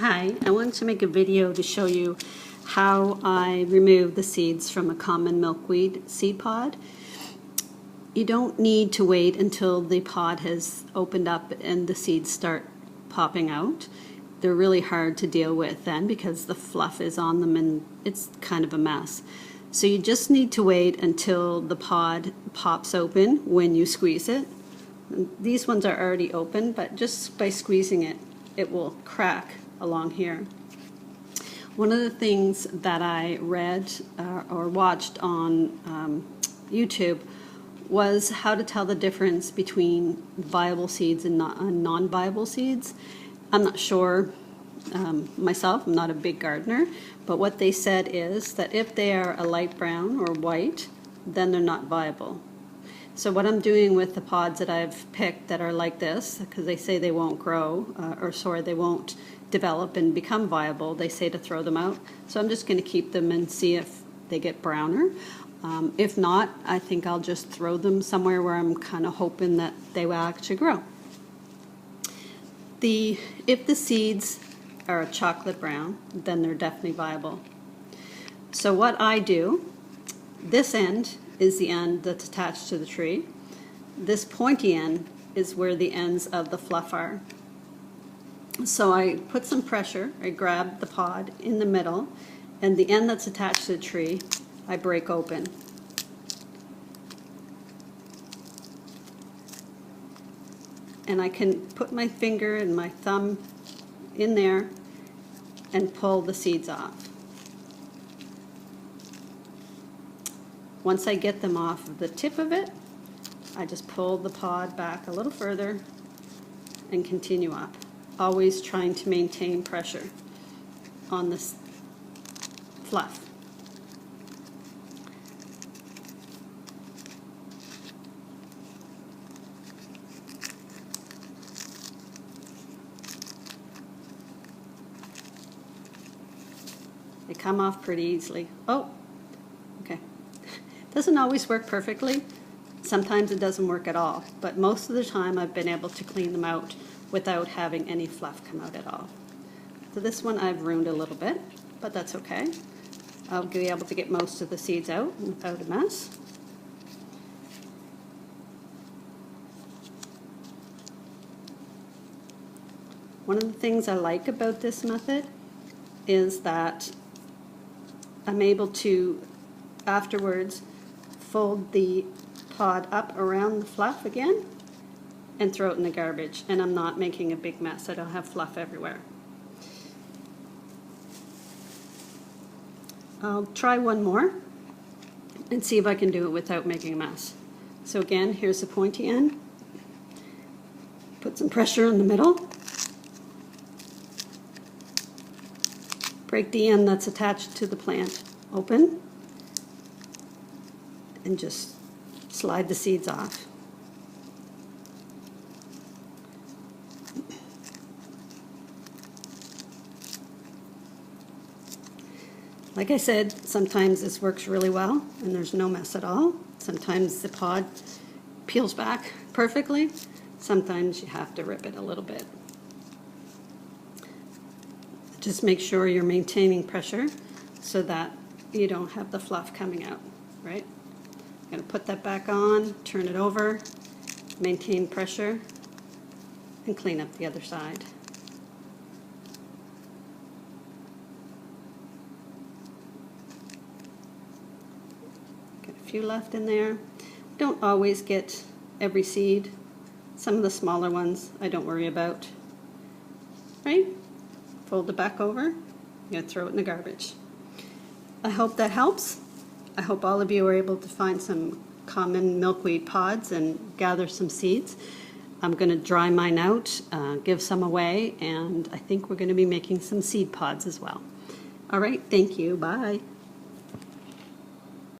Hi, I wanted to make a video to show you how I remove the seeds from a common milkweed seed pod. You don't need to wait until the pod has opened up and the seeds start popping out. They're really hard to deal with then because the fluff is on them and it's kind of a mess. So you just need to wait until the pod pops open when you squeeze it. These ones are already open, but just by squeezing it, it will crack along here. One of the things that I read or watched on YouTube was how to tell the difference between viable seeds and non-viable seeds. I'm not sure myself, I'm not a big gardener, but what they said is that if they are a light brown or white, then they're not viable. So what I'm doing with the pods that I've picked that are like this, because they say they won't grow, they won't develop and become viable, they say to throw them out. So I'm just going to keep them and see if they get browner. If not, I think I'll just throw them somewhere where I'm kind of hoping that they will actually grow. If the seeds are a chocolate brown, then they're definitely viable. So what I do, this end is the end that's attached to the tree. This pointy end is where the ends of the fluff are. So I put some pressure, I grab the pod in the middle, and the end that's attached to the tree, I break open. And I can put my finger and my thumb in there and pull the seeds off. Once I get them off of the tip of it, I just pull the pod back a little further and continue up, always trying to maintain pressure on this fluff. They come off pretty easily. Oh, okay. Doesn't always work perfectly. Sometimes it doesn't work at all, but most of the time I've been able to clean them out without having any fluff come out at all. So this one I've ruined a little bit, but that's okay. I'll be able to get most of the seeds out without a mess. One of the things I like about this method is that I'm able to afterwards fold the pod up around the fluff again and throw it in the garbage, and I'm not making a big mess. I don't have fluff everywhere. I'll try one more and see if I can do it without making a mess. So again, here's the pointy end. Put some pressure in the middle. Break the end that's attached to the plant open and just slide the seeds off. Like I said, sometimes this works really well and there's no mess at all. Sometimes the pod peels back perfectly. Sometimes you have to rip it a little bit. Just make sure you're maintaining pressure so that you don't have the fluff coming out, right? I'm going to put that back on, turn it over, maintain pressure, and clean up the other side. Got a few left in there. Don't always get every seed. Some of the smaller ones I don't worry about, right? Fold it back over, I'm going to throw it in the garbage. I hope that helps. I hope all of you are able to find some common milkweed pods and gather some seeds. I'm going to dry mine out, give some away, and I think we're going to be making some seed pods as well. All right, thank you. Bye.